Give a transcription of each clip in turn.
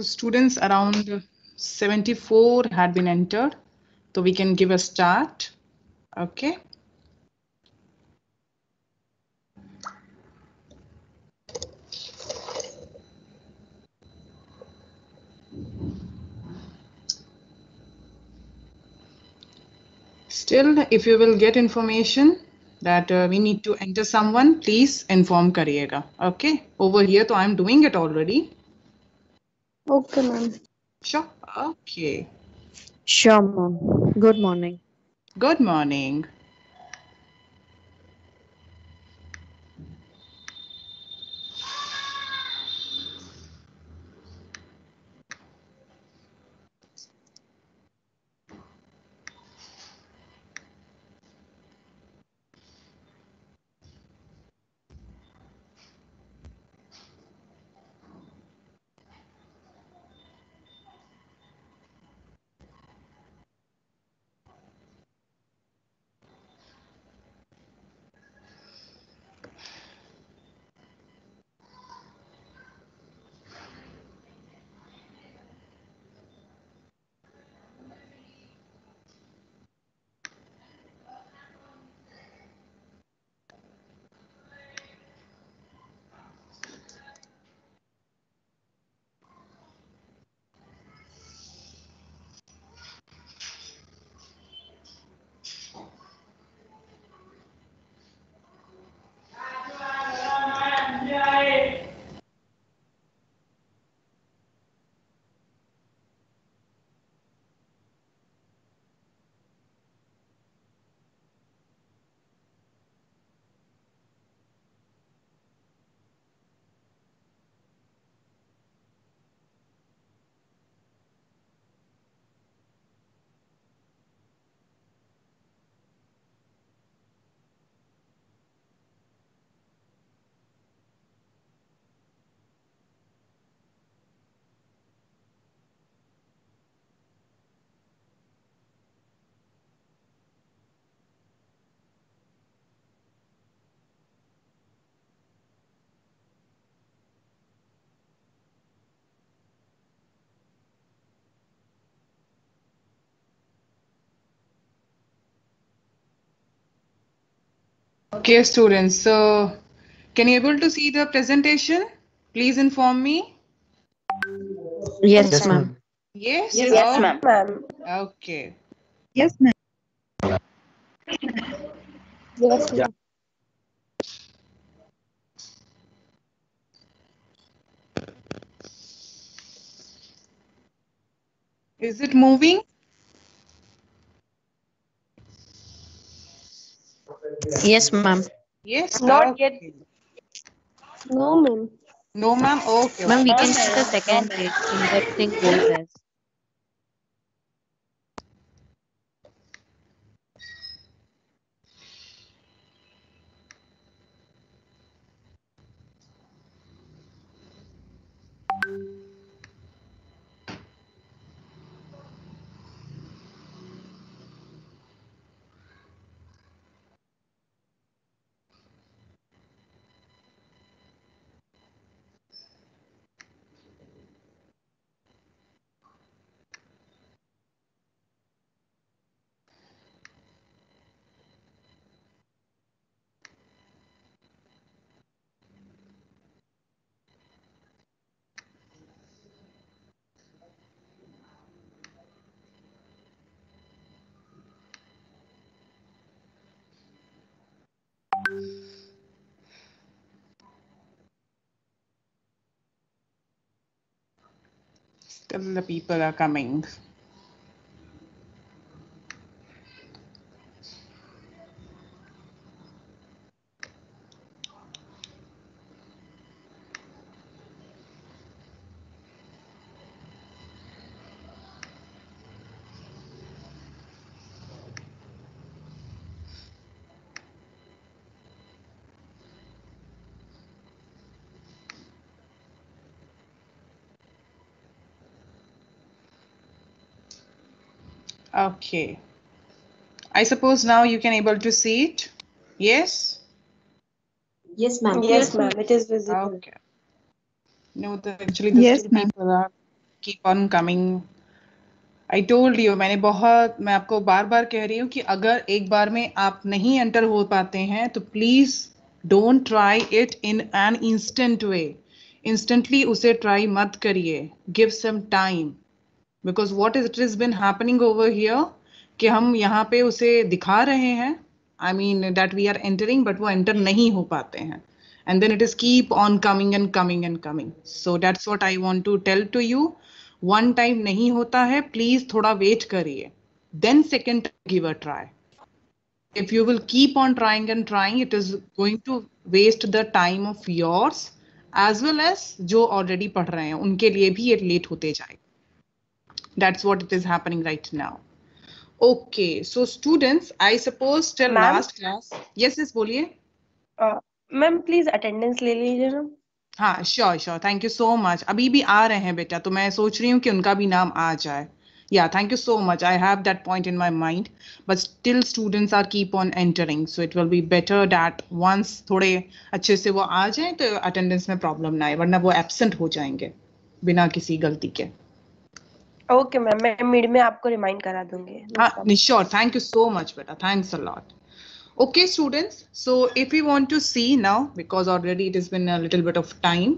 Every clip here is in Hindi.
So students around 74 had been entered. So we can give a start. Okay. Still, if you will get information that we need to enter someone, please inform करिएगा. Okay. Over here, so I'm doing it already. Okay, ma'am. Sure. Okay. Sure, ma'am. Good morning. Good morning. Okay, students. So, can you able to see the presentation? Please inform me. Yes, Yes, ma'am. ma'am. Yes. Yes, Oh, ma'am. okay. Yes, ma'am. Yes, Yeah. ma'am. Is it moving? Yes, ma'am. Yes. Not yet. Okay. No, ma'am. No, ma'am. Okay. Ma'am, we Okay. can see the second page. Indexing goals as. Still the people are coming. Okay. I suppose now you can able to see it. Yes. Yes, ma'am. It is visible. Okay. No, actually the Yes, still ma'am. people are keep on coming. I told you, मैं आपको बार बार कह रही हूँ कि अगर एक बार में आप नहीं एंटर हो पाते हैं तो please don't try it in an instant way. Instantly उसे ट्राई मत करिए. Give some time, because what is it is been happening over here कि हम यहाँ पे उसे दिखा रहे हैं, I mean that we are entering, but वो एंटर नहीं हो पाते हैं. And then it is keep on coming and coming and coming. So that's what I want to tell to you. One time नहीं होता है, please थोड़ा wait करिए. Then second give a try. If you will keep on trying and trying, it is going to waste the time of yours as well as जो already पढ़ रहे हैं उनके लिए भी ये late होते जाएगा. That's what it is happening right now. Okay, so students, I suppose till Ma'am? last class. Yes, yes, बोलिए. मैम प्लीज अटेंडेंस ले लीजिए ना. हाँ, sure, thank you so much. अभी भी आ रहे हैं बेटा, तो मैं सोच रही हूँ कि उनका भी नाम आ जाए. या thank you so much. I have that point in my mind, but still students are keep on entering, so it will be better that once थोड़े अच्छे से वो आ जाए तो अटेंडेंस में प्रॉब्लम ना आए, वरना वो एब्सेंट हो जाएंगे बिना किसी गलती के. ओके मैम, मैं मिड में आपको रिमाइंड करा दूंगी. हाँ, sure. Thank you so much, beta. Thanks a lot. Okay, students. So if we want to see now, because already it has been a little bit of time.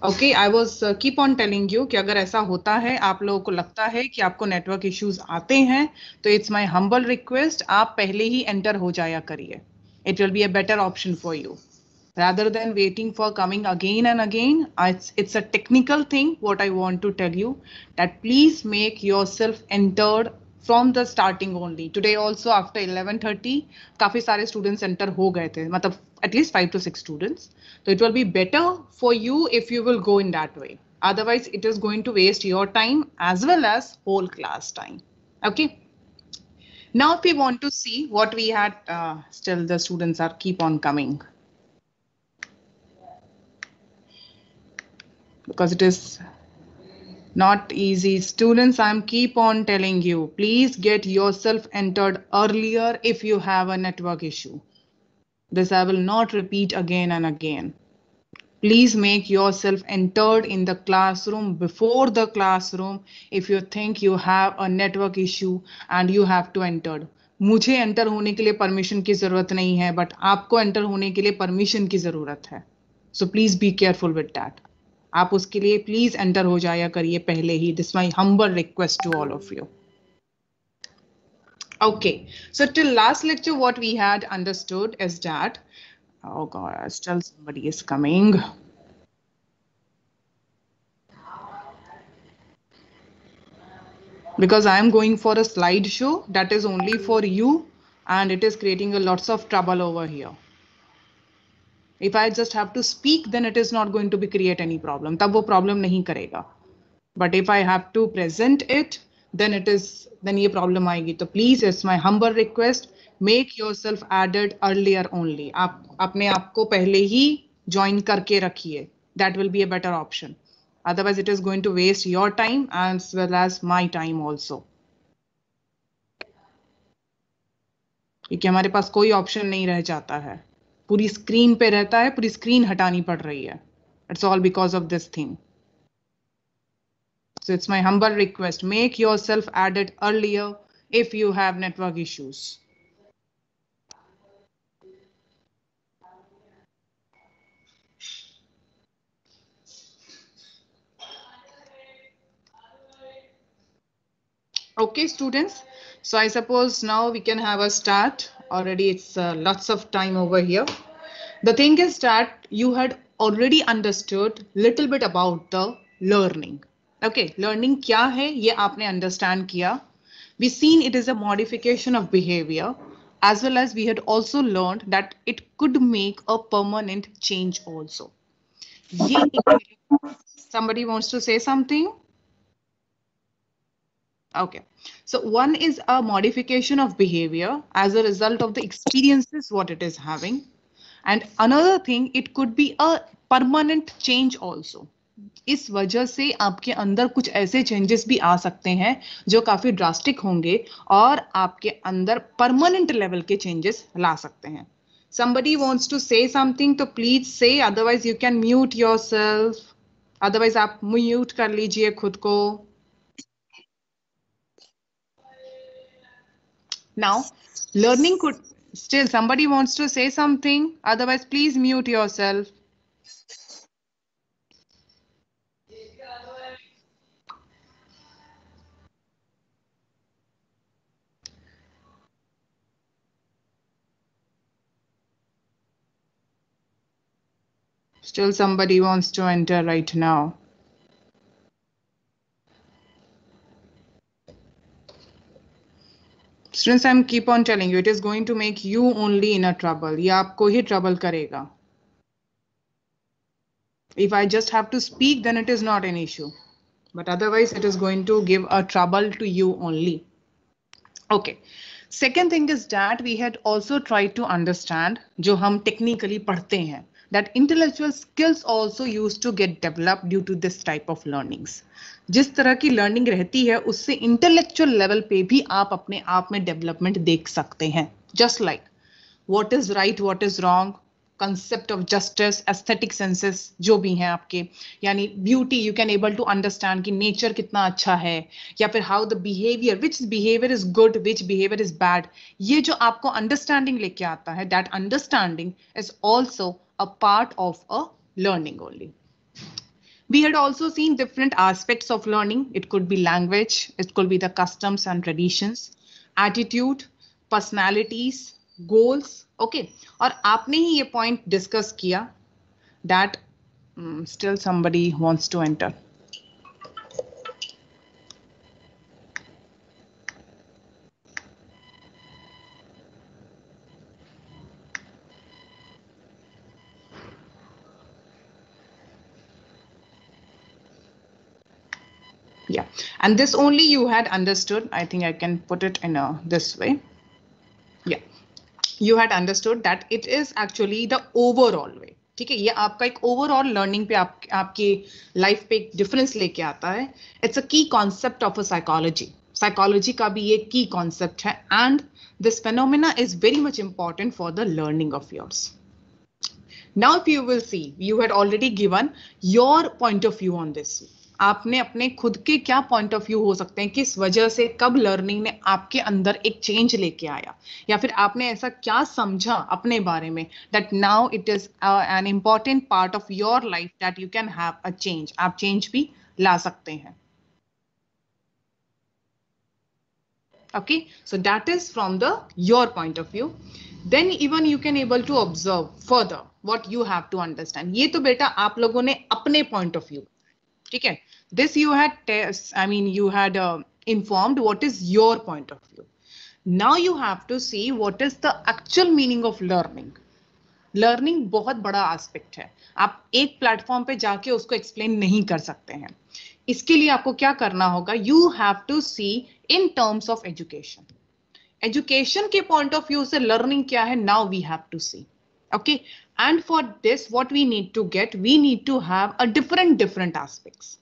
Okay, I was keep on telling you कि अगर ऐसा होता है, आप लोगों को लगता है कि आपको नेटवर्क इश्यूज आते हैं, तो it's my humble request, आप पहले ही एंटर हो जाया करिए. It will be a better option for you. Rather than waiting for coming again and again, it's a technical thing. What I want to tell you that please make yourself entered from the starting only. Today also after 11:30, काफी सारे students enter हो गए थे, मतलब at least 5 to 6 students. So it will be better for you if you will go in that way. Otherwise, it is going to waste your time as well as whole class time. Okay. Now, if we want to see what we had, still the students are keep on coming. Because it is not easy. Students, I'm keep on telling you, please get yourself entered earlier if you have a network issue. This I will not repeat again and again. Please make yourself entered in the classroom before the classroom if you think you have a network issue and you have to enter. मुझे एंटर होने के लिए परमिशन की जरूरत नहीं है, बट आपको एंटर होने के लिए परमिशन की जरूरत है. So please be careful with that. आप उसके लिए प्लीज एंटर हो जाया करिए पहले ही. This my humble request to all of you. Okay, so till last lecture what we had understood is that, oh god, still somebody is coming. Because I am going for a slideshow that is only for you and it is creating a lots of trouble over here. If I just have to speak, then it is not going to be create any problem. तब वो problem नहीं करेगा. But if I have to present it, then ये problem आएगी. तो please, it's my humble request, make yourself added earlier only. आप अपने आप को पहले ही join करके रखिए. That will be a better option. Otherwise, it is going to waste your time as well as my time also. क्योंकि हमारे पास कोई ऑप्शन नहीं रह जाता है, पूरी स्क्रीन पे रहता है, पूरी स्क्रीन हटानी पड़ रही है. It's all because of this thing. So it's my humble request, make yourself added earlier if you have network issues. Okay, students. So I suppose now we can have a start. Already it's lots of time over here. The thing is that you had already understood little bit about the learning. Okay, learning क्या है ये आपने understand किया. We seen it is a modification of behavior, as well as we had also learned that it could make a permanent change also. Somebody wants to say something? Okay, so one is a modification of behavior as a result of the experiences what it is having. And another thing, it could be a permanent change also. इस वजह से आपके अंदर कुछ ऐसे चेंजेस भी आ सकते हैं जो काफी ड्रास्टिक होंगे और आपके अंदर परमानेंट लेवल के चेंजेस ला सकते हैं. Somebody wants to say something, तो please say, otherwise you can mute yourself. Otherwise आप म्यूट कर लीजिए खुद को. Now, learning could still somebody wants to say something. Otherwise, please mute yourself. Still somebody wants to enter right now. Students, I'm keep on telling you, it is going to make you only in a trouble. ये आपको ही trouble करेगा. If I just have to speak, then it is not an issue. But otherwise, it is going to give a trouble to you only. Okay. Second thing is that we had also tried to understand जो हम technically पढ़ते हैं, that intellectual skills also used to get developed due to this type of learnings. जिस तरह की learning रहती है उससे intellectual level पे भी आप अपने आप में development देख सकते हैं. Just like what is right, what is wrong, concept of justice, aesthetic senses जो भी हैं आपके, यानी beauty you can able to understand कि nature कितना अच्छा है, या फिर how the behavior, which behavior is good, which behavior is bad, ये जो आपको understanding लेके आता है, that understanding is also a part of a learning only. We had also seen different aspects of learning. It could be language, it could be the customs and traditions, attitude, personalities, goals. Okay, और आपने ही ये point discuss किया that still somebody wants to enter. Yeah, and this only you had understood. I think I can put it in this way. Yeah, you had understood that it is actually the overall way. ठीक है, ये आपका एक ओवरऑल लर्निंग पे आपकी लाइफ पे एक डिफरेंस लेके आता है. इट्स अ की कॉन्सेप्ट ऑफ अ साइकोलॉजी का भी ये की कॉन्सेप्ट है, and this phenomena is very much important for the learning of yours. Now if you will see, you had already given your point of view on this. आपने अपने खुद के क्या पॉइंट ऑफ व्यू हो सकते हैं, किस वजह से, कब लर्निंग ने आपके अंदर एक चेंज लेके आया, या फिर आपने ऐसा क्या समझा अपने बारे में that now it is an important part of your life that you can have a change. आप चेंज भी ला सकते हैं. Okay, so that is from the your point of view. Then even you can able to observe further what you have to understand. ये तो बेटा आप लोगों ने अपने point of view, ठीक है. This you had you had informed what is your point of view. Now you have to see what is the actual meaning of learning. Learning बहुत बड़ा एस्पेक्ट है. आप एक प्लेटफॉर्म पे जाके उसको एक्सप्लेन नहीं कर सकते हैं. इसके लिए आपको क्या करना होगा, you have to see in terms of education. Education के पॉइंट ऑफ व्यू से लर्निंग क्या है, now we have to see. Okay, and for this what we need to get, we need to have a different aspects,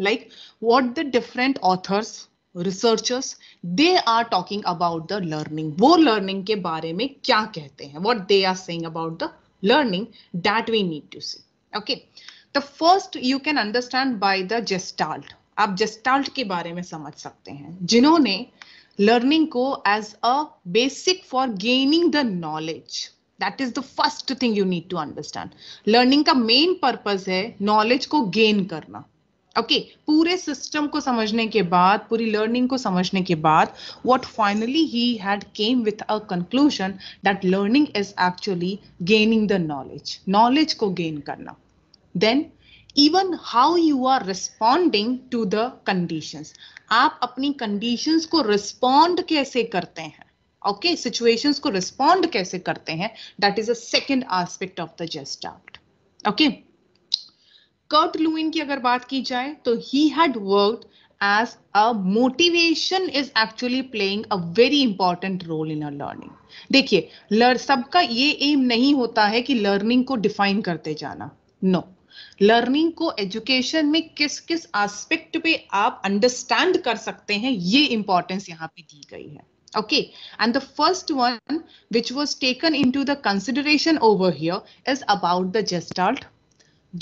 like what the different authors, researchers, they are talking about the learning. वो learning के बारे में क्या कहते हैं, what they are saying about the learning, that we need to see. Okay, the first you can understand by the gestalt. आप gestalt के बारे में समझ सकते हैं, जिन्होंने learning को as a basic for gaining the knowledge. That is the first thing you need to understand. Learning का main purpose है knowledge को gain करना. ओके, पूरे सिस्टम को समझने के बाद, पूरी लर्निंग को समझने के बाद, what finally he had came with a conclusion that learning is actually gaining the knowledge, knowledge को गेन करना. Then even how you are responding to the conditions, आप अपनी कंडीशंस को रिस्पॉन्ड कैसे करते हैं, ओके, सिचुएशंस को रिस्पॉन्ड कैसे करते हैं, that is a second aspect of the gestalt. Okay, Kurt Lewin की अगर बात की जाए तो he had worked as a motivation is actually playing a very important role in our learning. देखिए, सबका ये एम नहीं होता है कि लर्निंग को डिफाइन करते जाना. नो, लर्निंग को एजुकेशन में किस किस एस्पेक्ट पे आप अंडरस्टैंड कर सकते हैं, ये इंपॉर्टेंस यहाँ पे दी गई है. Okay, and the first one which was taken into the consideration over here is about the gestalt.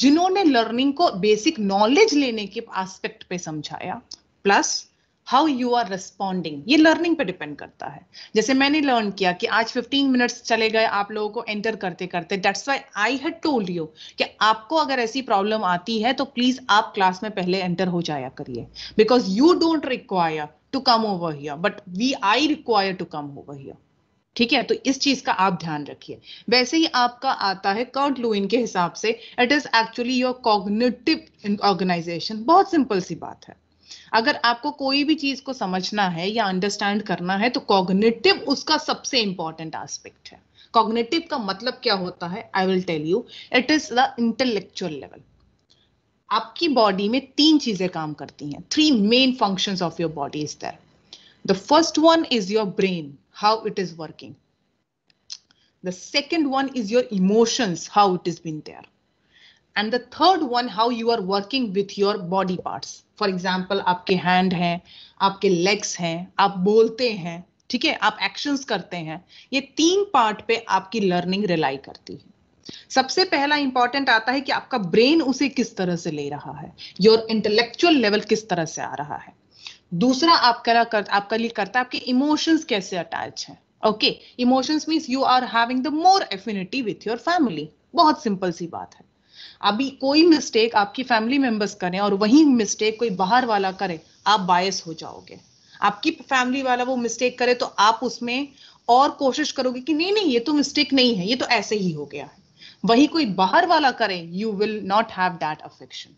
जिन्होंने लर्निंग को बेसिक नॉलेज लेने के एस्पेक्ट पे समझाया, plus how you are responding, ये लर्निंग पे डिपेंड करता है। जैसे मैंने लर्न किया कि आज 15 मिनट्स चले गए आप लोगों को एंटर करते करते, that's why I had told you कि आपको अगर ऐसी प्रॉब्लम आती है तो प्लीज आप क्लास में पहले एंटर हो जाया करिए, because you don't require to come over here but I require to come over here. ठीक है, तो इस चीज का आप ध्यान रखिए। वैसे ही आपका आता है कर्ट लुईन के हिसाब से, it is actually your cognitive organisation. बहुत सिंपल सी बात है, अगर आपको कोई भी चीज को समझना है या अंडरस्टैंड करना है तो कॉग्निटिव उसका सबसे इंपॉर्टेंट एस्पेक्ट है। कॉग्निटिव का मतलब क्या होता है, I will tell you, it is the intellectual level. आपकी बॉडी में 3 चीजें काम करती हैं, 3 main functions of your body is there. The first one is your brain, how it is working. The second one is your emotions, how it has been there. And the third one, how you are working with your body parts. For example, आपके hand हैं, आपके legs हैं, आप बोलते हैं, ठीक है, आप actions करते हैं। ये 3 पार्ट पे आपकी लर्निंग रिलाई करती है। सबसे पहला इंपॉर्टेंट आता है कि आपका ब्रेन उसे किस तरह से ले रहा है, योर इंटेलेक्चुअल लेवल किस तरह से आ रहा है। दूसरा आपका लिए करता है आपके इमोशंस कैसे अटैच हैं। Okay, emotions means you are having the more affinity with your family. बहुत सिंपल सी बात है, अभी कोई मिस्टेक आपकी फैमिली मेंबर्स करें और वही मिस्टेक कोई बाहर वाला करे, आप बायस हो जाओगे। आपकी फैमिली वाला वो मिस्टेक करे तो आप उसमें और कोशिश करोगे कि नहीं नहीं ये तो मिस्टेक नहीं है, ये तो ऐसे ही हो गया है। वही कोई बाहर वाला करे, you will not have that affection.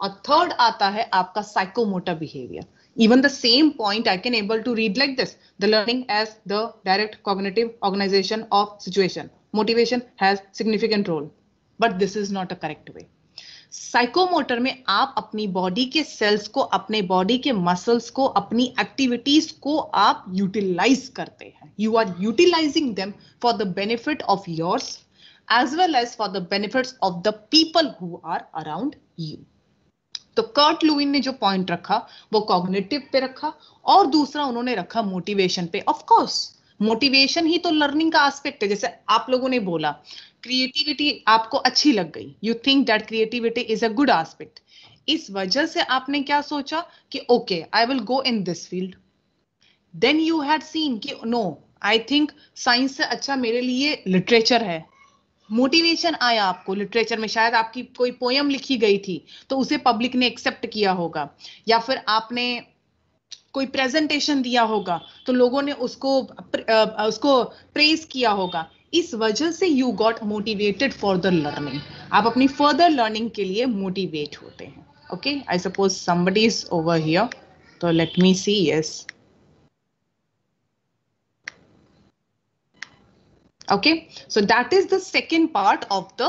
और थर्ड आता है आपका psychomotor behaviour. Even the same point I can able to read like this: the learning as the direct cognitive organization of situation. Motivation has significant role, but this is not a correct way. Psychomotor में आप अपनी बॉडी के सेल्स को, अपने बॉडी के मसल्स को, अपनी एक्टिविटीज को आप यूटिलाइज करते हैं। You are utilising them for the benefit of yours as well as for the benefits of the people who are around you. तो कर्ट लुईन ने जो पॉइंट रखा वो कॉग्निटिव पे रखा और दूसरा उन्होंने रखा मोटिवेशन पे। ऑफ कोर्स मोटिवेशन ही तो लर्निंग का एस्पेक्ट है। जैसे आप लोगों ने बोला क्रिएटिविटी आपको अच्छी लग गई, you think that creativity is a good aspect. इस वजह से आपने क्या सोचा कि okay I will go in this field. Then you had seen कि नो, आई थिंक साइंस से अच्छा मेरे लिए लिटरेचर है। मोटिवेशन आया आपको लिटरेचर में, शायद आपकी कोई पोयम लिखी गई थी तो उसे पब्लिक ने एक्सेप्ट किया होगा, या फिर आपने कोई प्रेजेंटेशन दिया होगा तो लोगों ने उसको प्रेज किया होगा। इस वजह से you got motivated for the learning. आप अपनी फर्दर लर्निंग के लिए मोटिवेट होते हैं। Okay, I suppose somebody is over here, तो let me see. Yes, okay, so that is the second part of the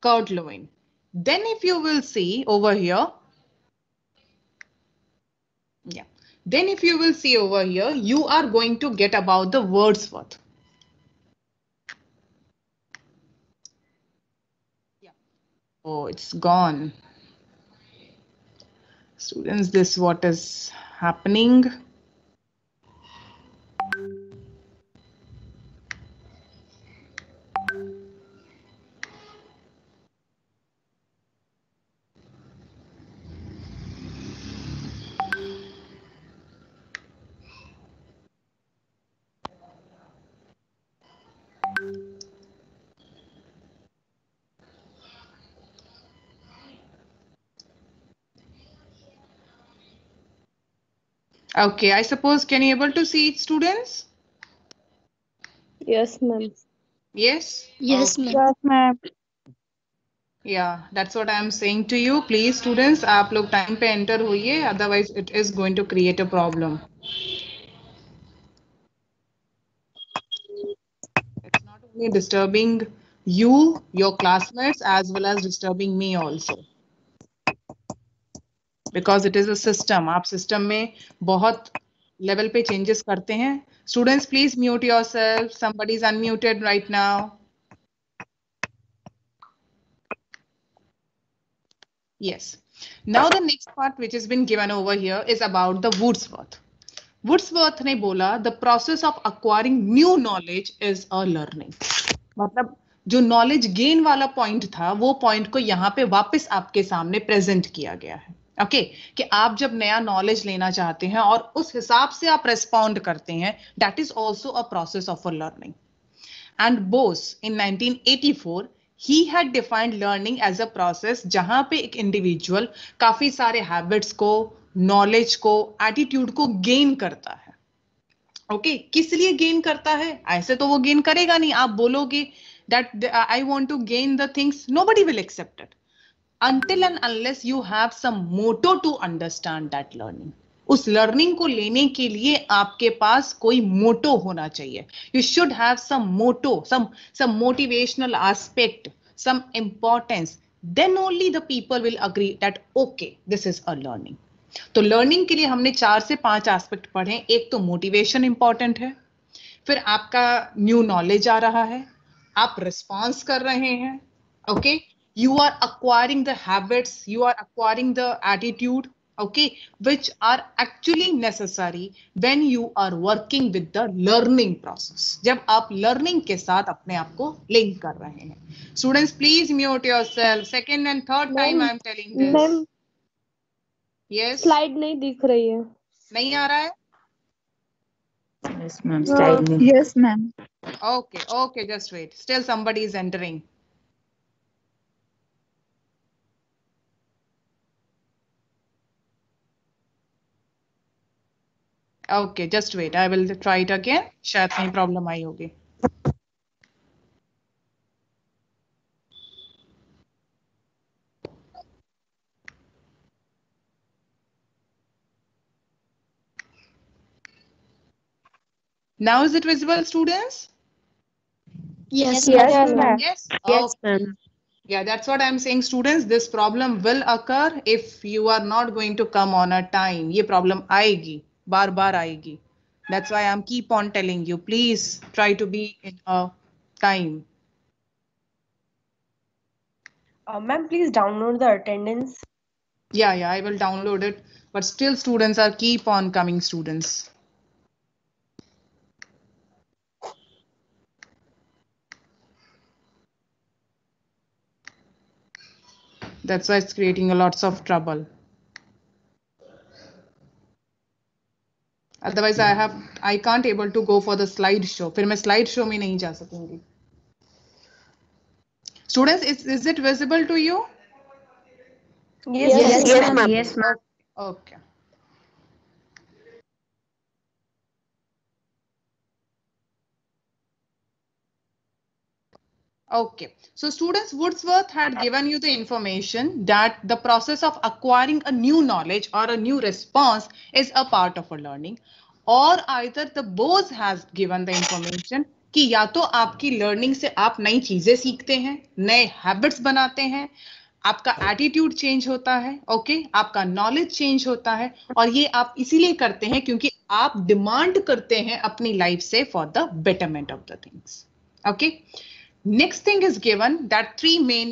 Kurt Lewin. Then if you will see over here, yeah, then if you will see over here, you are going to get about the Wordsworth. Yeah. Oh, it's gone. Students, this what is happening. Okay, I suppose, can you able to see it, students? Yes, ma'am. Yes? Yes, Okay. ma'am. Yes, ma'am. Yeah, that's what I am saying to you. Please, students, आप लोग time पे enter होइए, otherwise it is going to create a problem. It's not only disturbing you, your classmates, as well as disturbing me also. Because it is a system. आप system में बहुत level पे changes करते हैं. Students, please mute yourself. Somebody is unmuted right now. Yes. Now the next part which has been given over here is about the Wordsworth. Wordsworth ने बोला the process of acquiring new knowledge is a learning. मतलब जो नॉलेज गेन वाला पॉइंट था वो पॉइंट को यहाँ पे वापस आपके सामने प्रेजेंट किया गया है। ओके कि आप जब नया नॉलेज लेना चाहते हैं और उस हिसाब से आप रेस्पॉन्ड करते हैं, that is also a process of a learning. And boss in 1984 he had defined learning as a process जहां पे एक इंडिविजुअल काफी सारे हैबिट्स को, नॉलेज को, एटीट्यूड को गेन करता है। ओके किस लिए गेन करता है? ऐसे तो वो गेन करेगा नहीं। आप बोलोगे that I want to gain the things, nobody will accept it until and unless you have some motto to understand that learning. उस लर्निंग को लेने के लिए आपके पास कोई मोटो होना चाहिए। You should have some motto, some motivational aspect, some importance, then only the people will agree that okay this is a learning. तो लर्निंग के लिए हमने 4 से 5 एस्पेक्ट पढ़े। एक तो मोटिवेशन इंपॉर्टेंट है, फिर आपका न्यू नॉलेज आ रहा है, आप रिस्पॉन्स कर रहे हैं, okay you are acquiring the habits, you are acquiring the attitude, okay, which are actually necessary when you are working with the learning process. जब आप learning के साथ अपने आप को link कर रहे हैं। Students, please mute yourself. Second and third time I am telling this. Ma'am Yes. Slide नहीं दिख रही है। नहीं आ रहा है? Yes, ma'am. Slide में. Yes, ma'am. Okay, okay, just wait. Still somebody is entering. Okay, just wait. I will try it again. शायद कहीं प्रॉब्लम आई होगी। Now is it visible, students? Yes, Yes, ma'am. Yes. Yes, Okay. ma'am. Yeah, that's what I'm saying, students. This problem will occur if you are not going to come on a time. ये problem आएगी, बार बार आएगी. That's why I'm keep on telling you. Please try to be in a time. Ma'am, please download the attendance. Yeah, I will download it. But still, students are keep on coming, students. That's why it's creating a lots of trouble. Otherwise, I can't able to go for the slideshow. फिर मैं slideshow में नहीं जा सकूंगी. Students, is it visible to you? Yes, ma'am. Yes, ma'am. Okay. Okay, so students, Wordsworth had given you the information that the process of acquiring a new knowledge or a new response is a part of a learning, or either the Bose has given the information कि या तो आपकी लर्निंग से आप नई चीजें सीखते हैं, नए हैबिट्स बनाते हैं, आपका एटीट्यूड चेंज होता है, ओके, आपका नॉलेज चेंज होता है, और ये आप इसीलिए करते हैं क्योंकि आप डिमांड करते हैं अपनी लाइफ से for the betterment of the things, okay. Next thing is given that three main,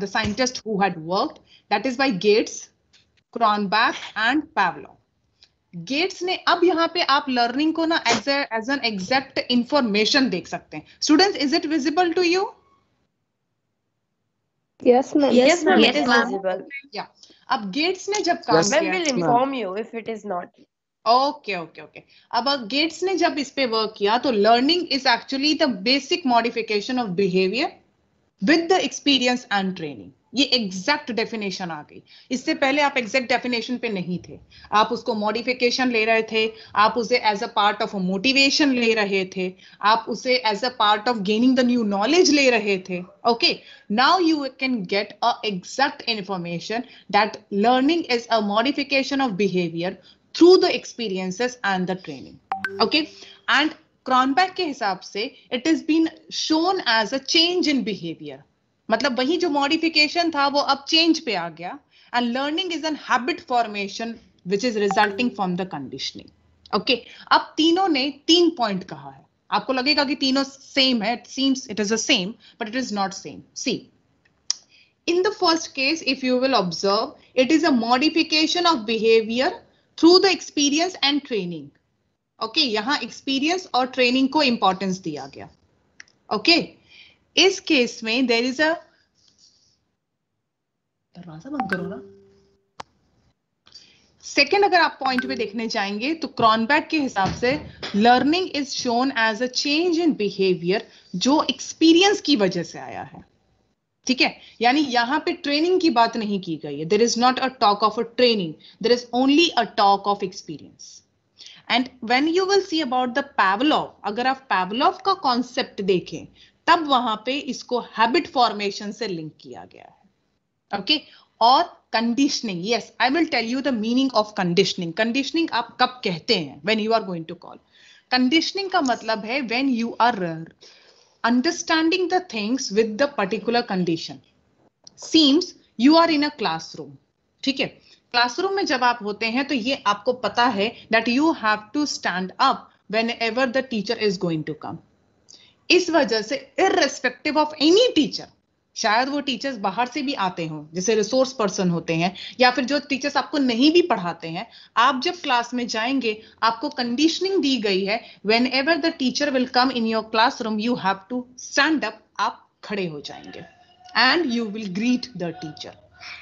the scientists who had worked, that is by Gates, Cronbach and Pavlov. Gates ने, अब यहाँ पे आप लर्निंग को ना as an exact information देख सकते हैं। Students, is it visible to you? Yes, ma'am. Yes, ma'am. Yes, It is ma'am. visible. Yeah. अब गेट्स ने जब काम Yes, Ma'am किया, will inform you if it is not. Okay okay okay, अब गेट्स ने जब इस पे वर्क किया तो learning is actually the basic modification of behaviour with the experience and training. ये एग्जैक्ट डेफिनेशन आ गई। इससे पहले आप एग्जैक्ट डेफिनेशन पे नहीं थे, आप उसको मॉडिफिकेशन ले रहे थे, आप उसे as a part of motivation ले रहे थे, आप उसे as a part of gaining the new knowledge ले रहे थे। Okay, now you can get a exact information that learning is a modification of behaviour through the experiences and the training, okay, and Cronbach के हिसाब से it has been shown as a change in behavior, मतलब वही जो modification था वो अब change पे आ गया, and learning is an habit formation which is resulting from the conditioning, okay। अब तीनों ने 3 पॉइंट कहा है, आपको लगेगा कि तीनों सेम है, it seems it is the same but it is not same। See, in the first case if you will observe, it is a modification of behavior through the experience and training, okay, यहां एक्सपीरियंस और ट्रेनिंग को इंपॉर्टेंस दिया गया, ओके। इस केस में देयर इज अ, दरवाजा बंद करो ना। सेकेंड अगर आप पॉइंट पे देखने जाएंगे तो क्रॉनबैक के हिसाब से learning is shown as a change in behaviour जो एक्सपीरियंस की वजह से आया है। ठीक है, यानी यहां पे ट्रेनिंग की बात नहीं की गई है। There is not a talk of a training, there is only a talk of experience. And when you will see about the Pavlov, अगर आप पैवलोव का कॉन्सेप्ट देखें तब वहां पे इसको हैबिट फॉर्मेशन से लिंक किया गया है। ओके, और conditioning, yes I will tell you the meaning of conditioning. Conditioning आप कब कहते हैं? When you are going to call. Conditioning का मतलब है when you are understanding the things with the particular condition. Seems you are in a classroom. ठीक है, क्लासरूम में जब आप होते हैं तो ये आपको पता है that you have to stand up whenever the teacher is going to come. इस वजह से irrespective of any teacher, शायद वो टीचर्स बाहर से भी आते हों, जैसे रिसोर्स पर्सन होते हैं, या फिर जो टीचर्स आपको नहीं भी पढ़ाते हैं, आप जब क्लास में जाएंगे आपको कंडीशनिंग दी गई है whenever the teacher will come in your classroom you have to stand up, आप खड़े हो जाएंगे and you will greet the teacher.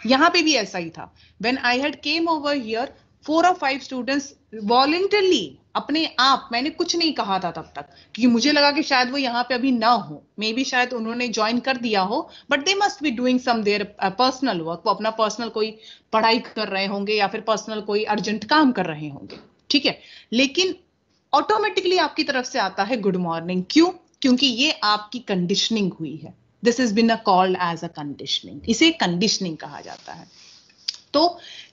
यहां पे भी ऐसा ही था। When I had came over here 4 or 5 students voluntarily, अपने आप, मैंने कुछ नहीं कहा था तब तक क्योंकि मुझे लगा कि शायद वो यहाँ पे अभी ना हो, मे बी शायद उन्होंने ज्वाइन कर दिया हो, but they must be doing some their personal work, वो अपना पर्सनल कोई पढ़ाई कर रहे होंगे या फिर पर्सनल कोई अर्जेंट काम कर रहे होंगे। ठीक है, लेकिन ऑटोमेटिकली आपकी तरफ से आता है गुड मॉर्निंग। क्यों? क्योंकि ये आपकी कंडीशनिंग हुई है। This is been called as a conditioning, इसे कंडीशनिंग कहा जाता है। तो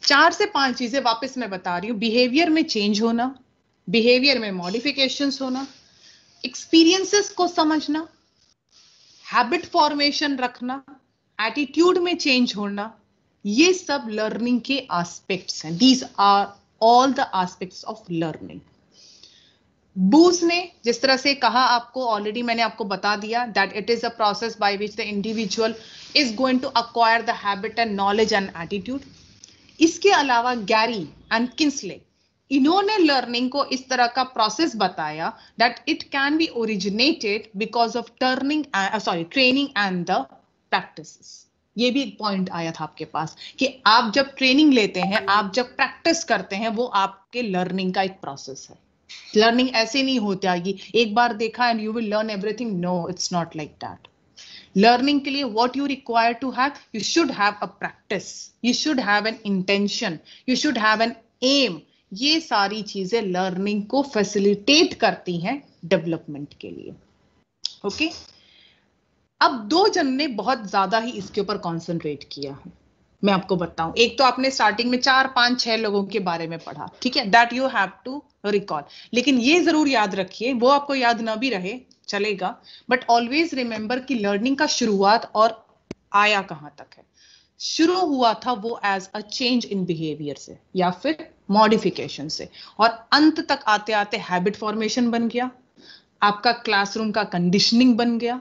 4 से 5 चीजें वापस मैं बता रही हूं। बिहेवियर में चेंज होना, बिहेवियर में मॉडिफिकेशंस होना, एक्सपीरियंसेस को समझना, हैबिट फॉर्मेशन रखना, एटीट्यूड में चेंज होना, ये सब लर्निंग के एस्पेक्ट्स हैं। These are all the aspects of learning. बूस ने जिस तरह से कहा आपको, ऑलरेडी मैंने आपको बता दिया that it is a process by which the individual is going to acquire the habit and knowledge and attitude. इसके अलावा गैरी एंड किंसले, इन्होंने लर्निंग को इस तरह का प्रोसेस बताया that it can be originated because of training and the practices. ये भी एक पॉइंट आया था आपके पास कि आप जब ट्रेनिंग लेते हैं, आप जब प्रैक्टिस करते हैं, वो आपके लर्निंग का एक प्रोसेस है। लर्निंग ऐसे नहीं होती आएगी एक बार देखा and you will learn everything, no it's not like that. Learning के लिए what you require to have, you should have a practice, you should have an intention, you should have an aim। ये सारी चीजें लर्निंग को फैसिलिटेट करती हैं डेवलपमेंट के लिए। ओके, अब 2 जन ने बहुत ज्यादा ही इसके ऊपर कॉन्सेंट्रेट किया है। मैं आपको बताऊं, एक तो आपने स्टार्टिंग में 4, 5, 6 लोगों के बारे में पढ़ा, ठीक है, that you have to recall. लेकिन ये जरूर याद रखिए, वो आपको याद ना भी रहे चलेगा, बट ऑलवेज रिमेंबर कि लर्निंग का शुरुआत और आया कहां तक है। शुरू हुआ था वो as a change in behaviour से या फिर मॉडिफिकेशन से, और अंत तक आते आते हैबिट फॉर्मेशन बन गया, आपका क्लासरूम का कंडीशनिंग बन गया,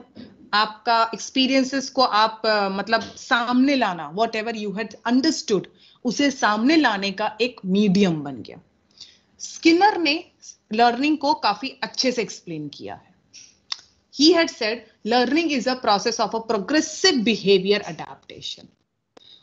आपका एक्सपीरियंसेस को आप मतलब सामने लाना, what ever you had understood उसे सामने लाने का एक मीडियम बन गया। स्किनर ने लर्निंग को काफी अच्छे से एक्सप्लेन किया है। He had said learning is a process of a progressive behavior adaptation.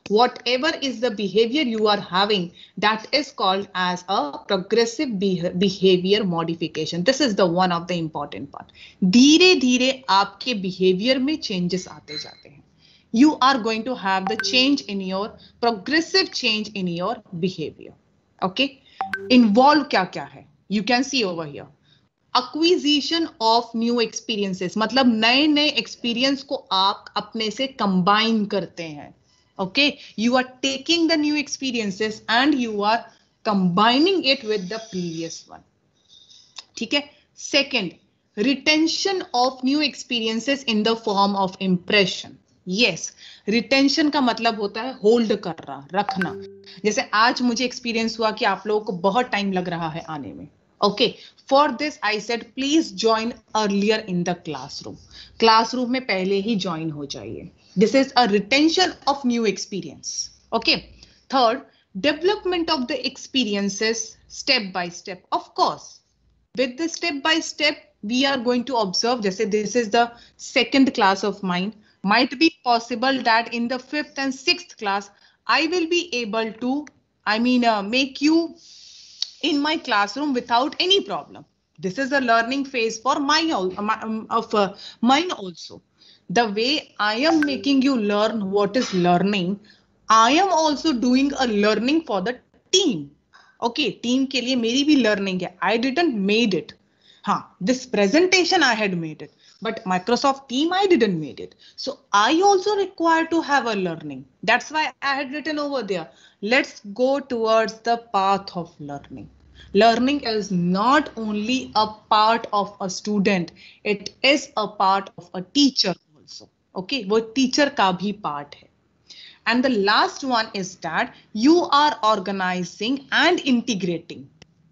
Whatever is the behavior you are having, that is called as a progressive behavior modification. This is the one of the important part. धीरे धीरे आपके behavior में changes आते जाते हैं। You are going to have the change in your progressive change in your behavior. Okay? Involve क्या क्या है? You can see over here. Acquisition of new experiences, मतलब नए नए एक्सपीरियंस को आप अपने से कंबाइन करते हैं। Okay, you are taking the new experiences and you are combining it with the previous one. ठीक है। Second, retention of new experiences in the form of impression. Yes, retention का मतलब होता है होल्ड करना, रखना। जैसे आज मुझे एक्सपीरियंस हुआ कि आप लोगों को बहुत टाइम लग रहा है आने में। Okay, for this I said please join earlier in the classroom. Classroom में पहले ही join हो जाइए। This is a retention of new experience. Okay. Third, development of the experiences step by step. Of course, with the step by step we are going to observe, जैसे this is the second class of mine, might be possible that in the 5th and 6th class I will be able to, make you in my classroom without any problem. This is a learning phase for mine also. The way I am making you learn what is learning, I am also doing a learning for the team. Okay, team के लिए मेरी भी learning है. I didn't made it. This presentation I had made it, but Microsoft Team I didn't made it. So I also require to have a learning. That's why I had written over there. Let's go towards the path of learning. Learning is not only a part of a student, it is a part of a teacher also. Okay, वो teacher का भी part है. And the last one is that you are organizing and integrating.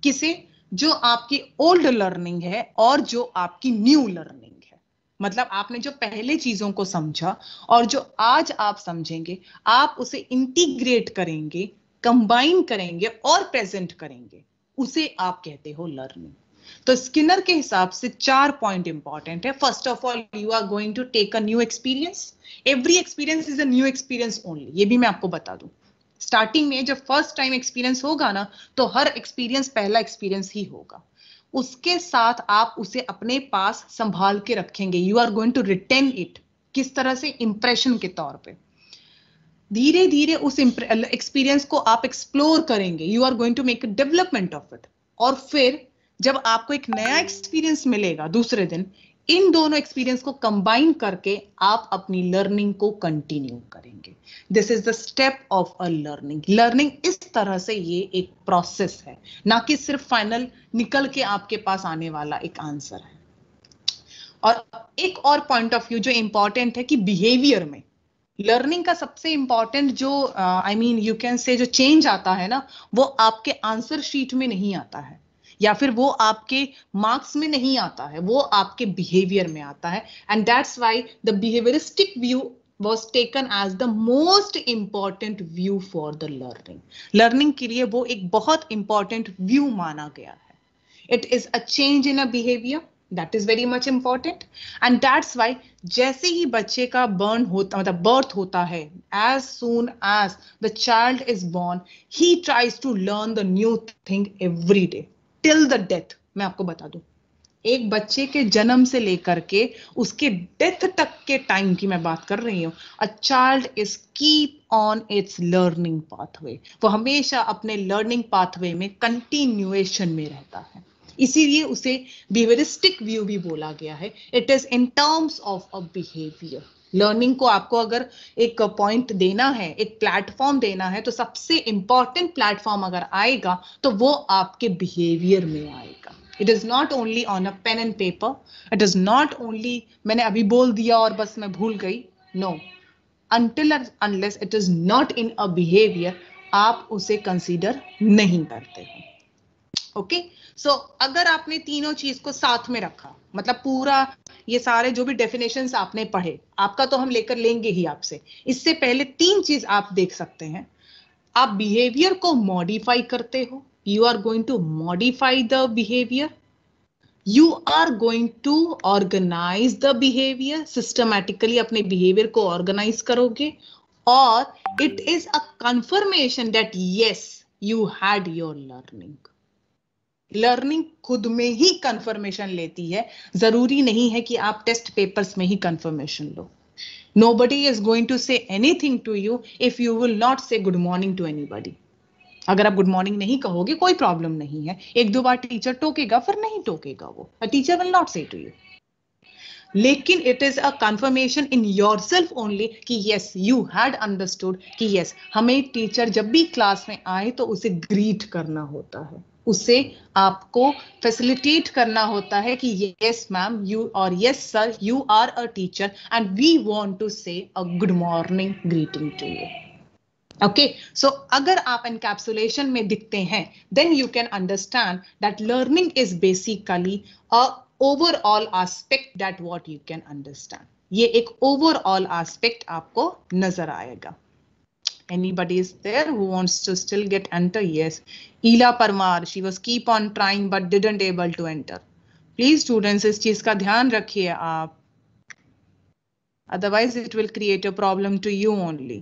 किसे? जो आपकी ओल्ड लर्निंग है और जो आपकी न्यू लर्निंग है. मतलब आपने जो पहले चीजों को समझा और जो आज आप समझेंगे, आप उसे इंटीग्रेट करेंगे, कंबाइन करेंगे और प्रेजेंट करेंगे, उसे आप कहते हो लर्निंग. तो स्किनर के हिसाब से 4 पॉइंट इंपॉर्टेंट है. First of all, you are going to take a new experience. Every experience is a new experience only. ये भी मैं आपको बता दूं. स्टार्टिंग में जब फर्स्ट टाइम एक्सपीरियंस होगा ना, तो हर एक्सपीरियंस पहला एक्सपीरियंस ही होगा. उसके साथ आप उसे अपने पास संभाल के रखेंगे. You are going to retain it. किस तरह से? इंप्रेशन के तौर पे. धीरे धीरे उस एक्सपीरियंस को आप एक्सप्लोर करेंगे. You are going to make a development of it. और फिर जब आपको एक नया एक्सपीरियंस मिलेगा दूसरे दिन, इन दोनों एक्सपीरियंस को कंबाइन करके आप अपनी लर्निंग को कंटिन्यू करेंगे. This is the step of a learning. Learning इस तरह से ये एक प्रोसेस है, ना कि सिर्फ फाइनल निकल के आपके पास आने वाला एक आंसर है. और एक और पॉइंट ऑफ व्यू जो इंपॉर्टेंट है कि बिहेवियर में लर्निंग का सबसे इंपॉर्टेंट जो यू कैन से जो चेंज आता है ना, वो आपके आंसर शीट में नहीं आता है या फिर वो आपके मार्क्स में नहीं आता है, वो आपके बिहेवियर में आता है. And that's why the behaviouristic view was taken as the most important view for the learning. Learning के लिए वो एक बहुत important view माना गया है. It is a change in a behavior. That is very much important. And that's why जैसे ही बच्चे का मतलब birth होता है, as soon as the child is born, he tries to learn the new thing every day till the death. मैं आपको बता दूं, एक बच्चे के जन्म से लेकर के उसके डेथ तक के टाइम की मैं बात कर रही हूँ. A child is keep on it's learning pathway. वो हमेशा अपने लर्निंग पाथवे में कंटिन्यूएशन में रहता है. इसीलिए उसे बिहेवियरिस्टिक व्यू भी बोला गया है. It is in terms of a behaviour. Learning को आपको अगर एक पॉइंट देना है, एक प्लेटफॉर्म देना है, तो सबसे इंपॉर्टेंट प्लेटफॉर्म अगर आएगा तो वो आपके बिहेवियर में आएगा. It is not only on a pen and paper. It is not only मैंने अभी बोल दिया और बस मैं भूल गई. No. Until and unless it is not in a behavior, आप उसे consider नहीं करते हो. Okay? So अगर आपने तीनों चीज को साथ में रखा, मतलब पूरा ये सारे जो भी definitions आपने पढ़े, आपका तो हम लेकर लेंगे ही आपसे. इससे पहले 3 चीज आप देख सकते हैं. आप behavior को modify करते हो. You are going to modify the behavior. You are going to organize the behavior. Systematically अपने behavior को organize करोगे. और it is a confirmation that yes, you had your learning. Learning खुद में ही confirmation लेती है. जरूरी नहीं है कि आप टेस्ट पेपर्स में ही confirmation low. Nobody is going to say anything to you if you will not say good morning to anybody. अगर आप गुड मॉर्निंग नहीं कहोगे कोई प्रॉब्लम नहीं है. 1-2 बार टीचर टोकेगा, फिर नहीं टोकेगा वो. अ टीचर विल नॉट से टू यू. लेकिन it is a confirmation in yourself only कि यस यू हैड अंडरस्टूड कि यस हमें टीचर जब भी क्लास में आए तो उसे ग्रीट करना होता है, उसे आपको फैसिलिटेट करना होता है कि यस मैम यू और yes sir you are a teacher and we want to say a good morning greeting to you. Okay, so अगर आप encapsulation में दिखते हैं, then you can understand that learning is basically a overall aspect that what you can understand. ये एक overall aspect आपको नजर आएगा. Anybody is there who wants to still get enter? Yes. Ila Parmar, she was keep on trying but didn't able to enter. Please students इस चीज का ध्यान रखिए आप, otherwise it will create a problem to you only,